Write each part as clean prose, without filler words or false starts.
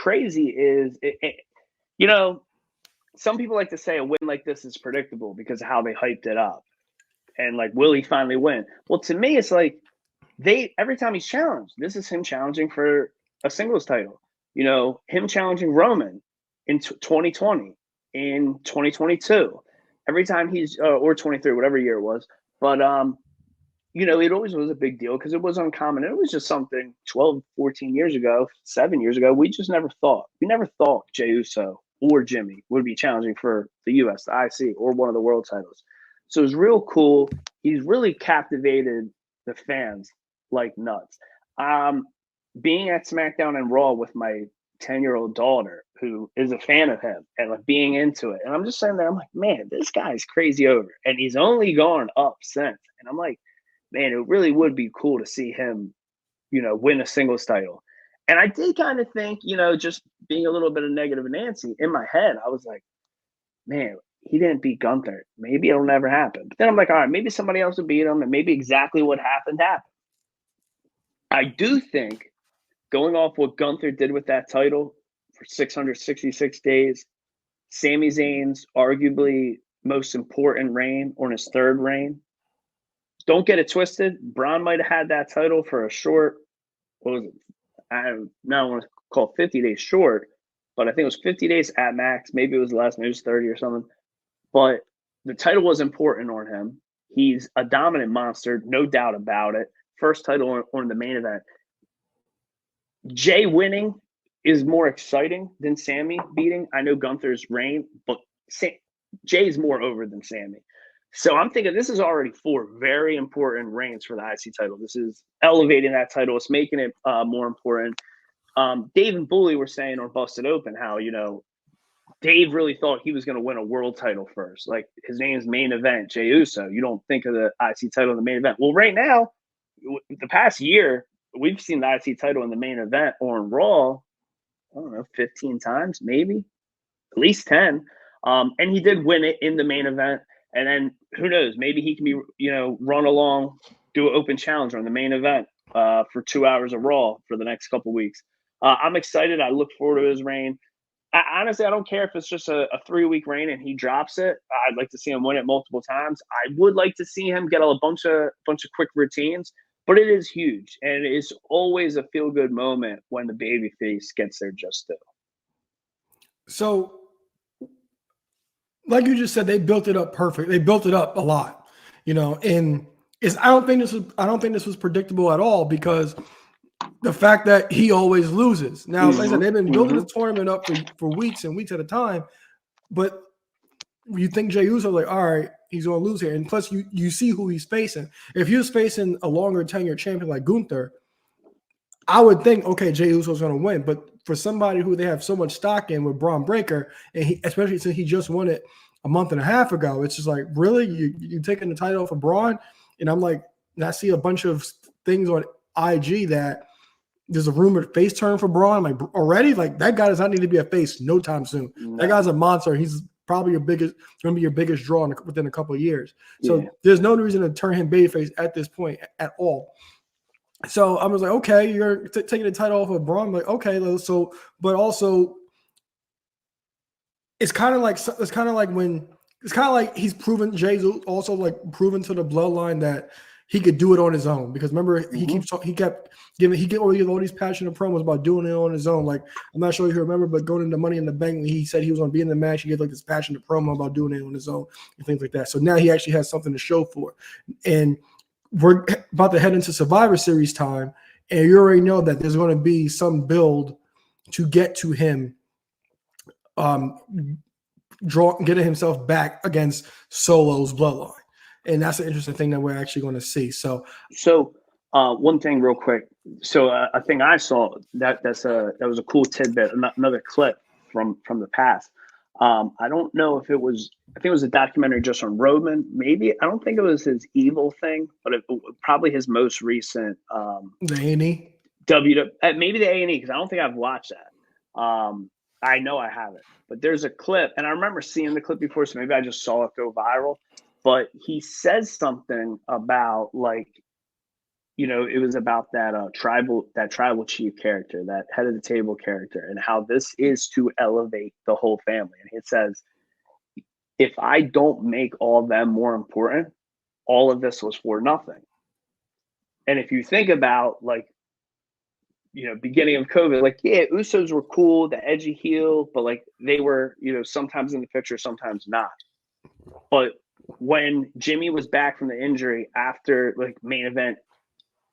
crazy is, some people like to say a win like this is predictable because of how they hyped it up. And like, will he finally win? Well, to me, it's like every time he's challenged, this is him challenging for a singles title. Him challenging Roman in 2020, in 2022. Every time he's or 23, whatever year it was. But it always was a big deal because it was uncommon. It was just something 12, 14 years ago, 7 years ago. We just never thought. We never thought Jey Uso or Jimmy would be challenging for the US, the IC, or one of the world titles. So it's real cool. He's really captivated the fans like nuts. Being at SmackDown and Raw with my 10-year-old daughter, who is a fan of him, and like being into it. And I'm just sitting there, I'm like, man, this guy's crazy over. And he's only gone up since. And I'm like, man, it really would be cool to see him, win a singles title. And I did kind of think, just being a little bit of negative Nancy in my head, I was like, man, he didn't beat Gunther. Maybe it'll never happen. But then I'm like, all right, maybe somebody else will beat him, and maybe exactly what happened. I do think, going off what Gunther did with that title for 666 days, Sami Zayn's arguably most important reign, or in his third reign. Don't get it twisted. Braun might have had that title for a short, what was it? I don't want to call it 50 days short, but I think it was 50 days at max. Maybe it was less, maybe it was 30 or something. But the title was important on him. He's a dominant monster, no doubt about it. First title on the main event. Jey winning is more exciting than Sami beating. I know Gunther's reign, but Jey's more over than Sami. So I'm thinking this is already 4 very important reigns for the IC title. This is elevating that title. It's making it more important. Dave and Bully were saying on Busted Open how, Dave really thought he was going to win a world title first. Like, his name's main event, Jey Uso. You don't think of the IC title in the main event. Well, right now, the past year, we've seen the IC title in the main event on Raw, I don't know, 15 times, maybe, at least 10. And he did win it in the main event. And then who knows, maybe he can be, run along, do an open challenger on the main event for 2 hours of Raw for the next couple weeks. I'm excited. I look forward to his reign. Honestly, I don't care if it's just a 3-week reign and he drops it. I'd like to see him win it multiple times. I would like to see him get a bunch of quick routines, but it is huge. And it's always a feel-good moment when the babyface gets their just due. So, like you just said, they built it up perfect. They built it up a lot, and I don't think this was predictable at all, because the fact that he always loses. Now, like I said, they've been building this tournament up for weeks and weeks at a time, but you think Jey Uso, like, all right, he's going to lose here. And plus, you see who he's facing. If he was facing a longer tenure champion like Gunther, I would think, okay, Jey Uso's going to win. But for somebody who they have so much stock in with Braun Breaker, and especially since he just won it a month and a half ago, it's just like, really? You taking the title off of Braun? And I'm like, and I see a bunch of things on IG that there's a rumored face turn for Braun. I'm like, already? Like, that guy does not need to be a face no time soon. No. That guy's a monster. He's probably going to be your biggest draw within a couple of years. So there's no reason to turn him babyface at this point at all. So I was like, okay, you're taking the title off of Braun. I'm like, okay, so, but also, it's kind of like he's proven, Jey's also like proven to the bloodline that he could do it on his own. Because remember, he kept giving all these passionate promos about doing it on his own. Like, I'm not sure if you remember, but going into Money in the Bank, he said he was going to be in the match. He gave like this passionate promo about doing it on his own and things like that. So now he actually has something to show for it. And we're about to head into Survivor Series time, and you already know that there's going to be some build to get to him getting himself back against Solo's bloodline. And that's an interesting thing that we're actually going to see. So one thing real quick. So a thing I saw that was a cool tidbit, another clip from the past. I don't know if it was, I think it was a documentary just on Roman. Maybe, I don't think it was his evil thing, but probably his most recent the A&E. Maybe the A&E, because I don't think I've watched that. I know I haven't, but there's a clip, and I remember seeing the clip before, so maybe I just saw it go viral. But he says something about, like, it was about that tribal chief character, that head of the table character, and how this is to elevate the whole family. And it says, if I don't make all of them more important, all of this was for nothing. And if you think about, like, beginning of COVID, like, yeah, Usos were cool, the edgy heel, but like they were, sometimes in the picture, sometimes not. But when Jimmy was back from the injury after like main event,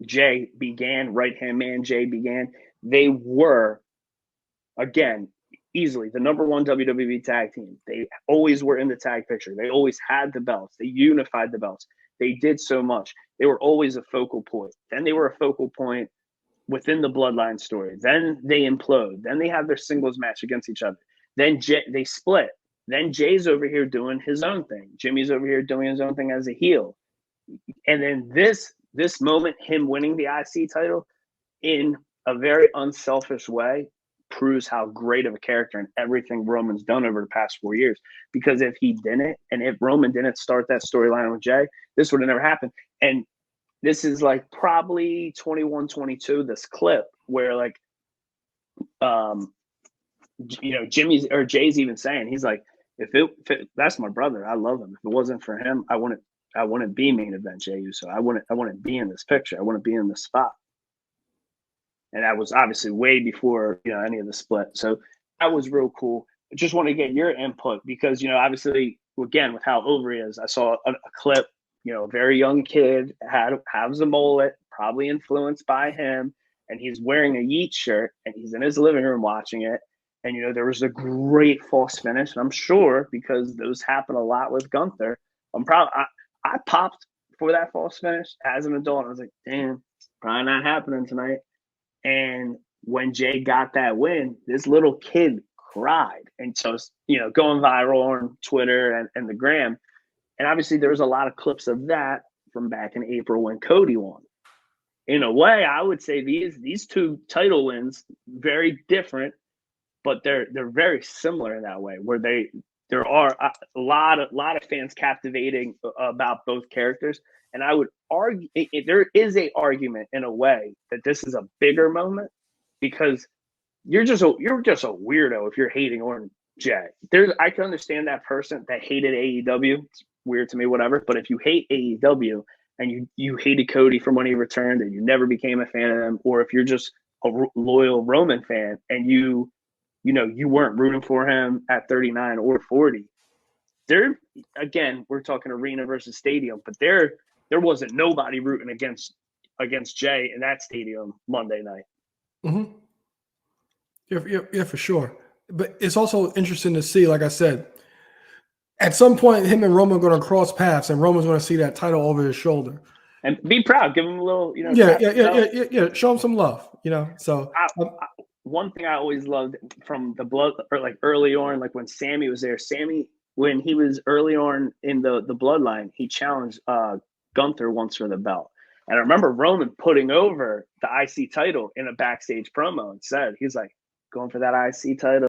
Jey began, right-hand man Jey began, they were, again, easily the number one WWE tag team. They always were in the tag picture. They always had the belts. They unified the belts. They did so much. They were always a focal point. Then they were a focal point within the Bloodline story. Then they implode. Then they have their singles match against each other. Then they split. Then Jay's over here doing his own thing. Jimmy's over here doing his own thing as a heel. And then this moment, him winning the IC title in a very unselfish way, proves how great of a character and everything Roman's done over the past 4 years. Because if he didn't, and if Roman didn't start that storyline with Jey, this would have never happened. And this is like probably 21, 22, this clip where like, Jimmy's or Jay's even saying, he's like, if it that's my brother, I love him. If it wasn't for him, I wouldn't be main event Jey Uso. I wouldn't be in this picture. I wouldn't be in this spot. And that was obviously way before, any of the split. So that was real cool. I just want to get your input because, obviously, again, with how over he is, I saw a clip, a very young kid has a mullet, probably influenced by him. And he's wearing a Yeet shirt and he's in his living room watching it. And, there was a great false finish. And I'm sure because those happen a lot with Gunther, I popped for that false finish as an adult. I was like, damn, probably not happening tonight. And when Jey got that win, this little kid cried. And so, going viral on Twitter and the gram. And obviously there was a lot of clips of that from back in April when Cody won. In a way, I would say these two title wins, very different, but they're very similar in that way, where there are a lot of fans captivating about both characters. And I would argue there is a argument in a way that this is a bigger moment because you're just a weirdo if you're hating on Jey. I can understand that person that hated AEW. It's weird to me, whatever. But if you hate AEW and you hated Cody from when he returned and you never became a fan of him, or if you're just a loyal Roman fan and you weren't rooting for him at 39 or 40, again, we're talking arena versus stadium, but there wasn't nobody rooting against Jey in that stadium Monday night. Mm-hmm. Yeah, for sure. But it's also interesting to see, like I said, at some point, him and Roman are going to cross paths, and Roman's going to see that title over his shoulder. And be proud, give him a little, Yeah. Show him some love, So one thing I always loved from the blood, or like early on, like when Sammy was there, when he was early on in the bloodline, he challenged Gunther once for the belt. And I remember Roman putting over the IC title in a backstage promo and said, he's like, going for that IC title.